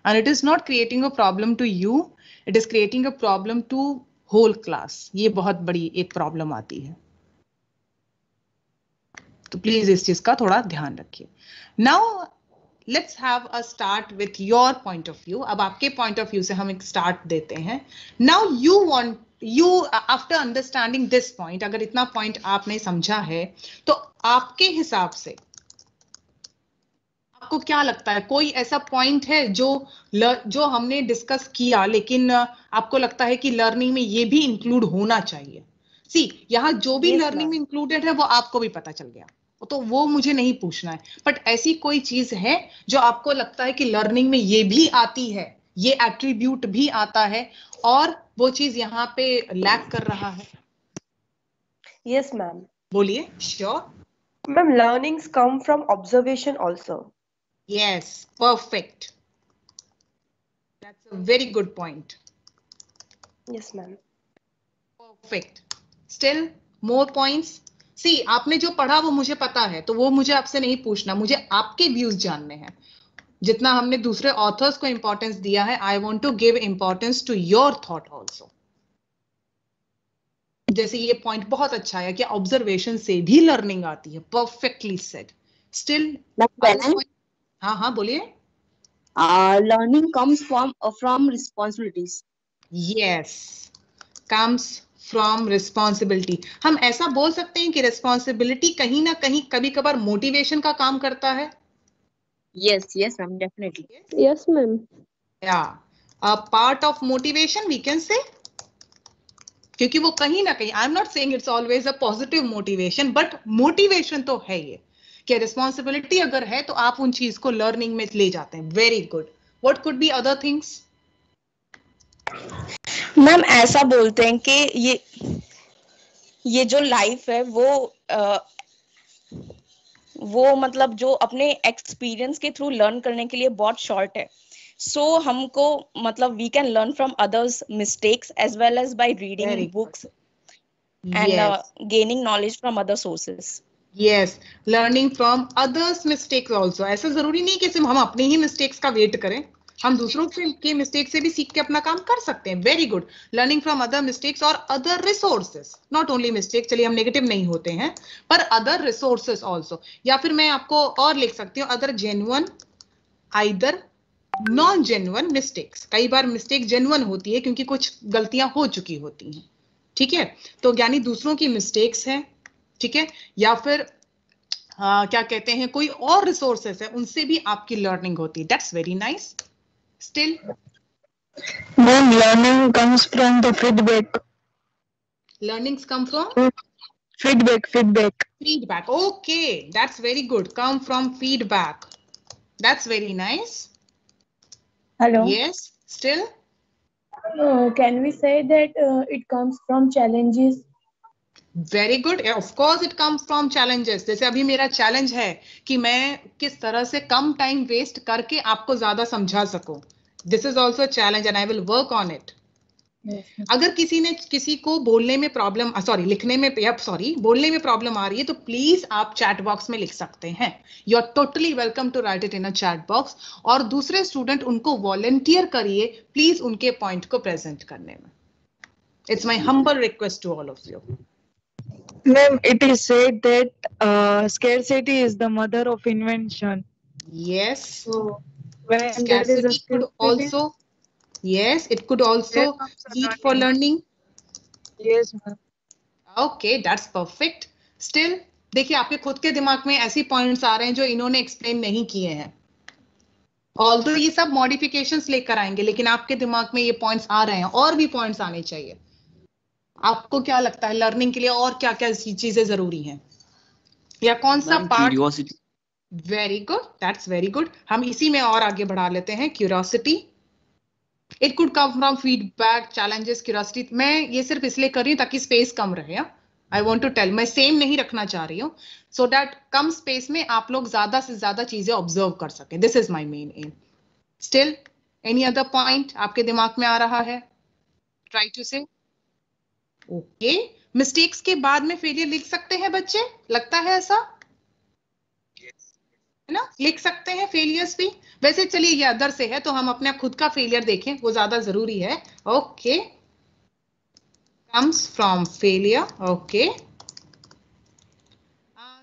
and it is not creating a problem to you, it is creating a problem to whole class. ये बहुत बड़ी एक प्रॉब्लम आती है, तो प्लीज इस चीज का थोड़ा ध्यान रखिए. Now let's have a start with your point of view. अब आपके पॉइंट ऑफ व्यू से हम एक स्टार्ट देते हैं. Now you want you after understanding this point, अगर इतना पॉइंट आपने समझा है तो आपके हिसाब से आपको क्या लगता है, कोई ऐसा पॉइंट है जो हमने डिस्कस किया लेकिन आपको लगता है कि लर्निंग में ये भी इंक्लूड होना चाहिए? सी यहाँ जो भी लर्निंग में इंक्लूडेड है वो आपको भी पता चल गया, तो वो मुझे नहीं पूछना है, बट ऐसी कोई चीज है जो आपको लगता है कि लर्निंग में ये भी आती है, ये एट्रीब्यूट भी आता है और वो चीज यहाँ पे लैक कर रहा है? Yes ma'am. बोलिए. Sure ma'am, learnings come from observation also. Yes, perfect. That's a very good point. Yes ma'am. Perfect. Still more points. See, आपने जो पढ़ा वो मुझे पता है, तो वो मुझे आपसे नहीं पूछना, मुझे आपके व्यूज जानने हैं. जितना हमने दूसरे ऑथर्स को इंपॉर्टेंस दिया है, I want to give importance to your thought also. जैसे ये पॉइंट बहुत अच्छा है कि ऑब्जर्वेशन से भी लर्निंग आती है. Perfectly said. स्टिल हाँ हाँ बोलिए. Learning comes from responsibilities. Yes, comes from responsibility. हम ऐसा बोल सकते हैं कि रिस्पॉन्सिबिलिटी कहीं ना कहीं कभी कभार मोटिवेशन का काम करता है. Yes, ma'am, definitely. Yes, ma'am. Yeah, a part of motivation we can say. क्योंकि वो कहीं ना कहीं, I am not saying it's always a positive motivation, but motivation तो है ये कि रिस्पॉन्सिबिलिटी अगर है तो आप उन चीज को लर्निंग में ले जाते हैं. Very good. What could be other things? Ma'am ऐसा बोलते हैं कि ये जो लाइफ है वो मतलब जो अपने एक्सपीरियंस के थ्रू लर्न करने के लिए बहुत शॉर्ट है. सो हमको मतलब we can learn from others mistakes as well as by reading books and gaining knowledge from other sources. Yes, learning from others mistakes also. ऐसा जरूरी नहीं कि सिर्फ हम अपने ही मिस्टेक्स का वेट करें, हम दूसरों के मिस्टेक से भी सीख के अपना काम कर सकते हैं. Very good. Learning from other mistakes और other resources, not only mistake. चलिए हम नेगेटिव नहीं होते हैं, पर अदर रिसोर्सेस ऑल्सो. या फिर मैं आपको और लिख सकती हूँ other genuine, either non genuine mistakes. कई बार मिस्टेक जेन्युइन होती है क्योंकि कुछ गलतियां हो चुकी होती हैं. ठीक है, तो यानी दूसरों की मिस्टेक्स है, ठीक है, या फिर क्या कहते हैं कोई और रिसोर्सेस है, उनसे भी आपकी लर्निंग होती है. That's very nice. Still Ma'am, learning comes from the feedback. learnings come from feedback. Okay, that's very good. Come from feedback. That's very nice. Hello. Yes. Still Can we say that it comes from challenges? Very good. Of course it comes from challenges. जैसे अभी मेरा चैलेंज है कि मैं किस तरह से कम टाइम वेस्ट करके आपको ज्यादा समझा सकूं. This is also challenge and I will work on it. अगर किसी को बोलने में प्रॉब्लम, लिखने में बोलने में प्रॉब्लम आ रही है तो प्लीज आप चैट बॉक्स में लिख सकते हैं. You are totally welcome to write it in a chat box. और दूसरे स्टूडेंट उनको वॉलंटियर करिए प्लीज उनके पॉइंट को प्रेजेंट करने में. It's my humble request to all of you. Ma'am, it is said that scarcity is the mother of invention. Yes. So when there is a Scarcity could also, yes, it could also lead for learning. Yes, ma'am. Okay, that's perfect. Still, देखिए आपके खुद के दिमाग में ऐसी पॉइंट्स आ रहे हैं जो इन्होंने एक्सप्लेन नहीं किए हैं. ऑल्दो ये सब मॉडिफिकेशंस लेकर आएंगे, लेकिन आपके दिमाग में ये पॉइंट्स आ रहे हैं, और भी पॉइंट्स आने चाहिए. आपको क्या लगता है लर्निंग के लिए और क्या क्या चीजें जरूरी हैं, या कौन सा part? Curiosity. Very good, that's very good. हम इसी में और आगे बढ़ा लेते हैं. Curiosity, it could come from feedback, challenges, curiosity. मैं ये सिर्फ इसलिए कर रही हूँ ताकि स्पेस कम रहे. आई वांट टू टेल, मैं सेम नहीं रखना चाह रही हूँ, सो दैट कम स्पेस में आप लोग ज्यादा से ज्यादा चीजें ऑब्जर्व कर सके. This is my main M. Still any other point आपके दिमाग में आ रहा है? ट्राई टू से. ओके, मिस्टेक्स के बाद में फेलियर लिख सकते हैं बच्चे, लगता है ऐसा है ना? लिख सकते हैं फेलियर्स भी। वैसे चलिए ये अदर से है तो हम अपना खुद का फेलियर देखें, वो ज्यादा जरूरी है। Okay, comes from failure. Okay,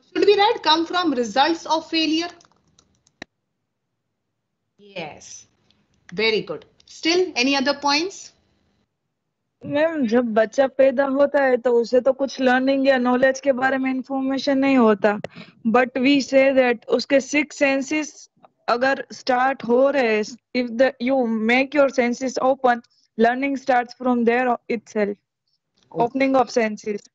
should we write come from results of failure? Yes, very good. Still any other points? Ma'am जब बच्चा पैदा होता है तो उसे तो कुछ लर्निंग या नॉलेज के बारे में इंफॉर्मेशन नहीं होता, बट वी से दैट उसके 6 सेंसेस अगर स्टार्ट हो रहे, if the you make your senses open, learning starts from there itself, opening of senses.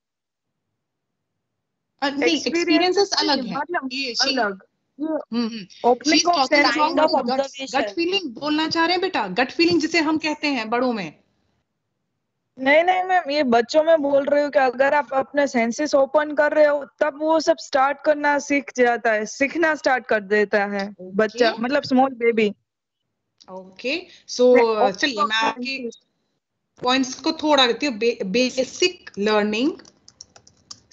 नहीं, experiences अलग है। ये अलग She's opening of talking senses about gut feeling बोलना चाह रहे हैं बेटा, gut feeling जिसे हम कहते हैं बड़ों में। नहीं नहीं मैम, ये बच्चों में बोल रही हूँ कि अगर आप अपने सेंसेस ओपन कर रहे हो तब वो सब स्टार्ट करना सीख जाता है, सीखना स्टार्ट कर देता है बच्चा, मतलब स्मॉल बेबी। ओके, सो चलिए मैं आपके पॉइंट्स को थोड़ा देती हूँ। Basic learning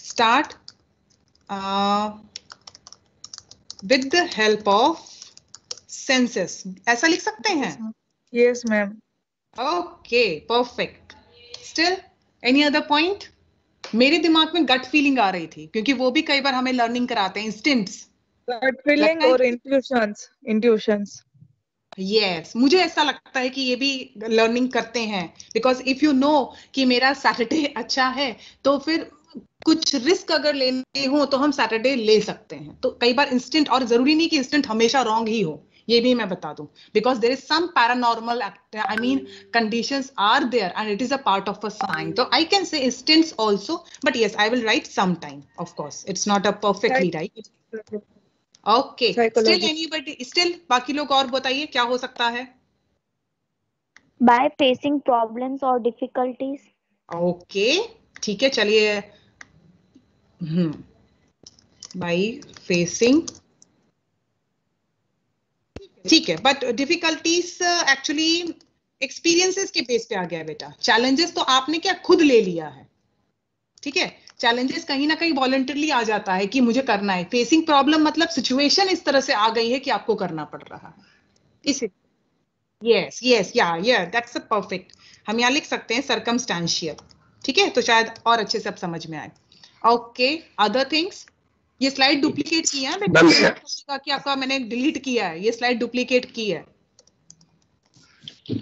start with the help of senses, ऐसा लिख सकते हैं? Yes ma'am. Okay, perfect. Still any other point? मेरे दिमाग में गट फीलिंग आ रही थी, क्योंकि वो भी कई बार हमें लर्निंग कराते हैं, इंस्टिंक्ट्स। गट फीलिंग और इंट्यूशंस। यस, मुझे ऐसा लगता है कि ये भी लर्निंग करते हैं, बिकॉज इफ यू नो कि मेरा सैटरडे अच्छा है तो फिर कुछ रिस्क अगर लेने हो तो हम सैटरडे ले सकते हैं। तो कई बार इंस्टेंट, और जरूरी नहीं कि इंस्टेंट हमेशा रॉन्ग ही हो, ये भी मैं बता दूं, because there is some paranormal I mean conditions are there and it is a part of a sign. तो I can say instants also, but yes I will write some time, of course it's not a perfectly right. Okay, still anybody, still बाकी लोग और बताइए क्या हो सकता है? By facing problems or difficulties. Okay, ठीक है, चलिए। बाय फेसिंग, ठीक है, बट डिफिकल्टीज एक्चुअली एक्सपीरियंसेस के बेस पे आ गया बेटा। चैलेंजेस तो आपने क्या खुद ले लिया है, ठीक है? चैलेंजेस कहीं ना कहीं वॉलंटरली आ जाता है कि मुझे करना है। फेसिंग प्रॉब्लम मतलब सिचुएशन इस तरह से आ गई है कि आपको करना पड़ रहा है, इसे यस यस या दैट्स अ परफेक्ट। हम यहाँ लिख सकते हैं सर्कमस्टेंशियल, ठीक है? तो शायद और अच्छे से अब समझ में आए। Okay, other things? ये स्लाइड डुप्लीकेट की है बेटा कि आपका मैंने डिलीट किया है, ये स्लाइड डुप्लीकेट की है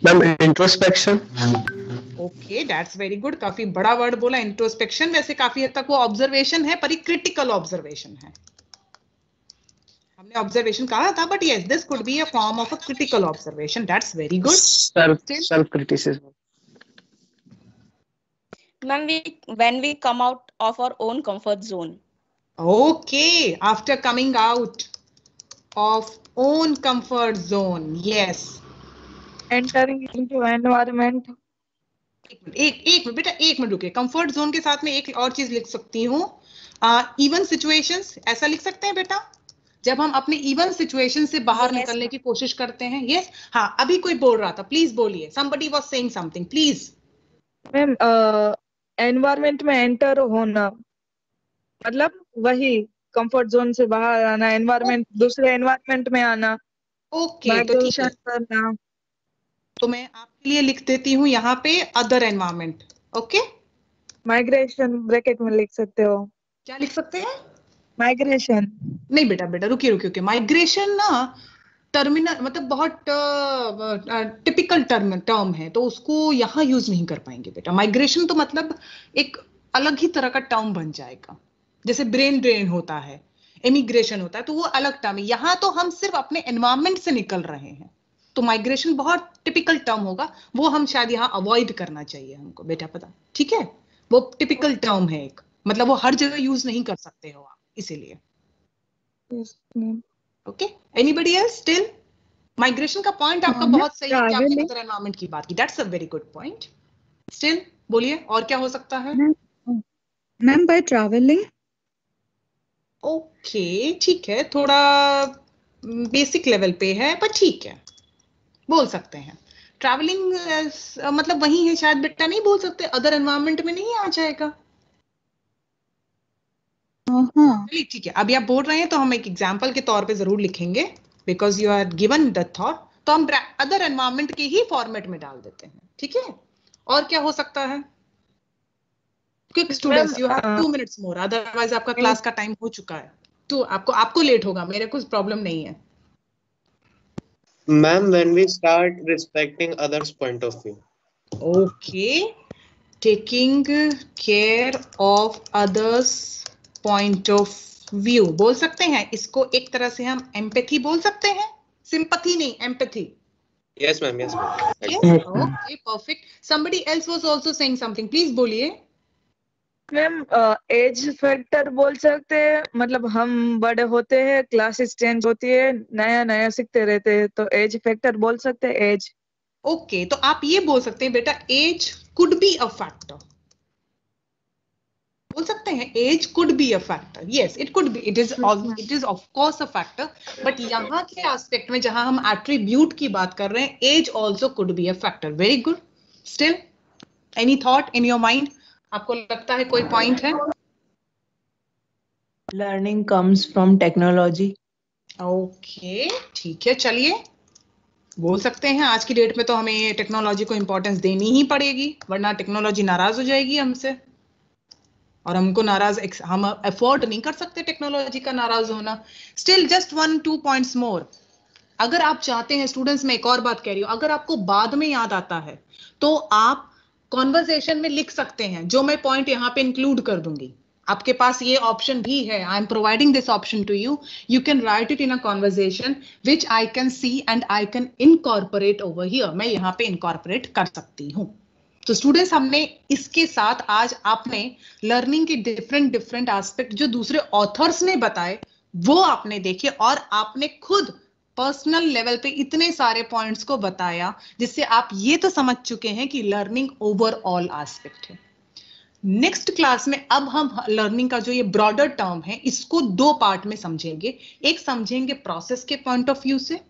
ma'am. Introspection. Okay, that's very good, काफी बड़ा वर्ड बोला इंट्रोस्पेक्शन। वैसे काफी हद तक वो ऑब्जर्वेशन है, पर क्रिटिकल ऑब्जर्वेशन है। हमने ऑब्जर्वेशन कहा था, but yes this could be a form of a critical observation. That's very good. Self criticism. Ma'am, when we come out of our own comfort zone. Okay, after coming out of own comfort zone, yes. Entering into environment. एक मिनट बेटा, एक मिनट रुके। कंफर्ट जोन के साथ में एक और चीज लिख सकती हूँ, इवन सिचुएशंस, ऐसा लिख सकते हैं बेटा? जब हम अपने इवन सिचुएशन से बाहर निकलने की कोशिश करते हैं। यस, हाँ, अभी कोई बोल रहा था, प्लीज बोलिए। somebody was saying something, please. Ma'am environment में एंटर होना मतलब वही कंफर्ट जोन से बाहर आना, एनवायरमेंट, दूसरे एनवायरमेंट में आना। ओके, तो ठीक है, करना। तो मैं आपके लिए लिख देती हूँ यहाँ पे other environment. Okay, migration bracket में लिख सकते हो। क्या लिख सकते हैं? माइग्रेशन। नहीं बेटा, रुकिए। माइग्रेशन ना टर्मिनल, मतलब बहुत टिपिकल टर्म है, तो उसको यहाँ यूज नहीं कर पाएंगे बेटा। माइग्रेशन तो मतलब एक अलग ही तरह का टर्म बन जाएगा, जैसे ब्रेन ड्रेन होता है, इमिग्रेशन होता है, तो वो अलग टर्म है। यहाँ तो हम सिर्फ अपने एनवायरमेंट से निकल रहे हैं, तो माइग्रेशन बहुत टिपिकल टर्म होगा, वो हम शायद यहाँ अवॉइड करना चाहिए हमको बेटा, पता? ठीक है, वो टिपिकल टर्म है एक, मतलब वो हर जगह यूज नहीं कर सकते हो आप, इसीलिए। Okay, anybody else? Still migration का पॉइंट आपका बहुत सही है कि आपने अदर एनवायरमेंट की बात की। That's a very good point. Still बोलिए, और क्या हो सकता है? Ma'am bye travelling. ओके, ठीक है, थोड़ा बेसिक लेवल पे है, पर ठीक है, बोल सकते हैं। ट्रैवलिंग मतलब वही है शायद बेटा, नहीं बोल सकते? अदर एनवायरमेंट में नहीं आ जाएगा? हाँ चलिए ठीक है, अभी आप बोल रहे हैं तो हम एक एग्जाम्पल के तौर पे जरूर लिखेंगे, because you are given the thought, तो हम अदर एनवायरमेंट के ही फॉर्मेट में डाल देते हैं, ठीक है। और क्या हो सकता है? Quick students, you have 2 minutes more, otherwise आपका क्लास का टाइम हो चुका है, तो आपको लेट होगा, मेरे कुछ प्रॉब्लम नहीं है। Ma'am, when we start respecting others' point of view. Okay, taking care of others point of view बोल सकते हैं इसको, एक तरह से हम एम्पैथी बोल सकते हैं, सिंपैथी नहीं, empathy. Yes, ma'am. Yes, ma'am. Yes, okay, perfect. Somebody else was also saying something. Please बोलिए। मैम एज फैक्टर बोल सकते हैं, मतलब हम बड़े होते हैं, क्लासेस चेंज होती है, नया नया सीखते रहते हैं, तो एज फैक्टर बोल सकते हैं, एज। ओके, तो आप ये बोल सकते हैं बेटा, age could be a factor, बोल सकते हैं age could be a factor. Yes, it could be, it is of course a factor, but यहाँ के एस्पेक्ट में जहां हम एट्रीब्यूट की बात कर रहे हैं, age also could be a factor. Very good. Still any thought in your mind? आपको लगता है कोई पॉइंट है? Learning comes from technology. Okay ठीक है, चलिए बोल सकते हैं। आज की डेट में तो हमें टेक्नोलॉजी को इंपॉर्टेंस देनी ही पड़ेगी, वरना टेक्नोलॉजी नाराज हो जाएगी हमसे, और हमको नाराज, हम अफोर्ड नहीं कर सकते टेक्नोलॉजी का नाराज होना। स्टिल जस्ट 1-2 पॉइंट्स मोर। अगर आप चाहते हैं स्टूडेंट्स, मैं एक और बात कह रही हूँ, अगर आपको बाद में याद आता है तो आप कॉन्वर्सेशन में लिख सकते हैं, जो मैं पॉइंट यहाँ पे इंक्लूड कर दूंगी। आपके पास ये ऑप्शन भी है, I am providing this option to you, you can write it in a conversation which I can see and I can incorporate over here. मैं यहाँ पे इनकॉर्पोरेट कर सकती हूँ। तो स्टूडेंट्स, हमने इसके साथ आज आपने लर्निंग के डिफरेंट एस्पेक्ट जो दूसरे ऑथर्स ने बताए वो आपने देखे, और आपने खुद पर्सनल लेवल पे इतने सारे पॉइंट्स को बताया, जिससे आप ये तो समझ चुके हैं कि लर्निंग ओवरऑल एस्पेक्ट है। नेक्स्ट क्लास में अब हम लर्निंग का जो ये ब्रॉडर टर्म है, इसको 2 पार्ट में समझेंगे। एक समझेंगे प्रोसेस के पॉइंट ऑफ व्यू से,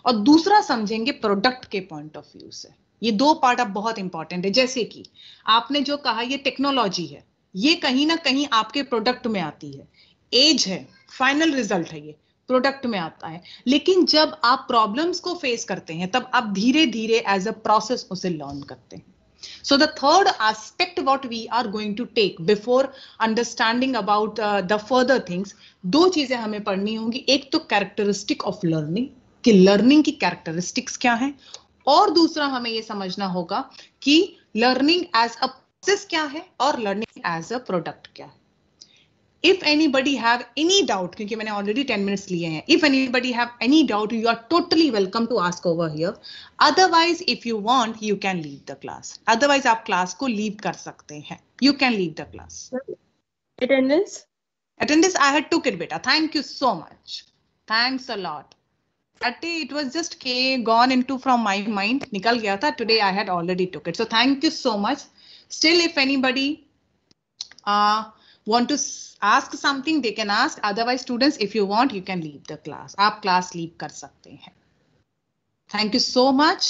और दूसरा समझेंगे प्रोडक्ट के पॉइंट ऑफ व्यू से। ये 2 पार्ट अब बहुत इंपॉर्टेंट है। जैसे कि आपने जो कहा ये टेक्नोलॉजी है, ये कहीं ना कहीं आपके प्रोडक्ट में आती है। एज है, फाइनल रिजल्ट है, ये प्रोडक्ट में आता है। लेकिन जब आप प्रॉब्लम्स को फेस करते हैं, तब आप धीरे धीरे एज अ प्रोसेस उसे लर्न करते हैं। So the third aspect what we are going to take before understanding about the further things, 2 चीजें हमें पढ़नी होंगी। एक तो कैरेक्टरिस्टिक ऑफ लर्निंग, कि लर्निंग की कैरेक्टरिस्टिक्स क्या है, और दूसरा हमें ये समझना होगा कि लर्निंग एज अ प्रोसेस क्या है और लर्निंग एज अ प्रोडक्ट क्या है। If anybody have any doubt, क्योंकि मैंने already 10 minutes लिए हैं, if anybody have any doubt, you are totally welcome to ask over here. Otherwise, if you want, you can leave the class. Otherwise, आप class को leave कर सकते हैं. You can leave the class. Attendance? Attendance, I had took it, beta. Thank you so much. Thanks a lot. That day it was just gone into from my mind. निकल गया था. Today I had already took it. So thank you so much. Still, if anybody want to ask something, they can ask. Otherwise, students, if you want, you can leave the class. आप class leave कर सकते हैं. Thank you so much.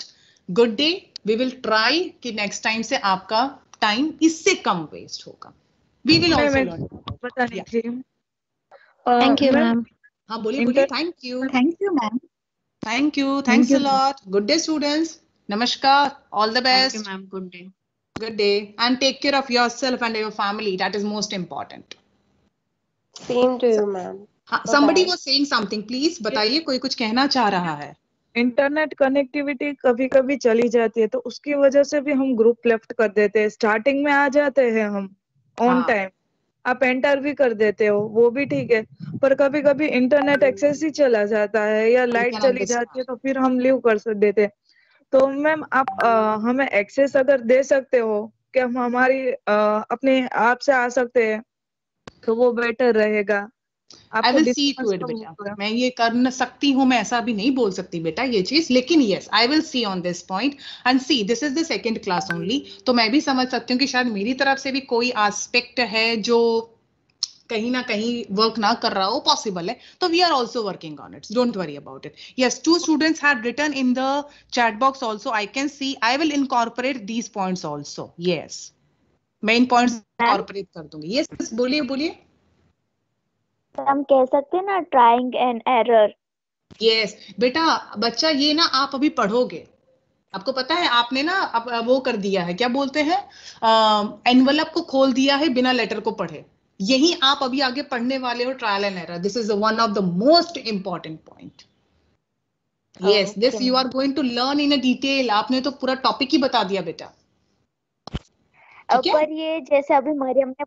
Good day. We will try कि next time से आपका time इससे कम waste होगा. We will also learn. बतानी थी। Thank you, ma'am. हाँ बोलिए बोलिए। Thank you. Thank you, ma'am. Thank you. Thanks a lot. Good day, students. Namaskar. All the best. Thank you, ma'am. Good day. Good day. And take care of yourself and your family. That is most important. Same to you, ma'am. Somebody was saying something. Please बताइए, कोई कुछ कहना चाह रहा है। इंटरनेट कनेक्टिविटी कभी कभी चली जाती है, तो उसकी वजह से भी हम ग्रुप लेफ्ट कर देते हैं। स्टार्टिंग में आ जाते हैं हम ऑन टाइम, आप एंटर भी कर देते हो, वो भी ठीक है, पर कभी कभी इंटरनेट एक्सेस ही चला जाता है या लाइट चली जाती है, तो फिर हम लीव कर देते हैं। तो मैम आप हमें एक्सेस अगर दे सकते हो कि हम हमारी अपने आप से आ सकते हैं, तो वो बेटर रहेगा। I will see to it, बेटा। मैं ये कर न सकती हूँ, मैं ऐसा भी नहीं बोल सकती बेटा ये चीज, लेकिन yes, I will see on this point and see this is the second class only। तो मैं भी समझ सकती हूँ कि शायद मेरी तरफ से भी कोई एस्पेक्ट है जो कहीं ना कहीं वर्क ना कर रहा हो, पॉसिबल है। तो we are also working on it. Don't worry about it. Yes, 2 students had written in the chat box also. I can see. I will incorporate these points also. Yes, मैं इन points incorporate कर दूंगी। Yes, बोलिए बोलिए। हम कह सकते हैं ना ट्राइंग एंड एरर। यस बेटा, बच्चा ये ना आप अभी पढ़ोगे, आपको पता है आपने ना अब वो कर दिया है, क्या बोलते हैं, एनवलप को खोल दिया है बिना लेटर को पढ़े। यही आप अभी आगे पढ़ने वाले हो, trial and error. This is one of the most important point. Yes, this you are going to learn in a detail. आपने तो पूरा टॉपिक ही बता दिया बेटा। पर ये जैसे अभी मरियम ने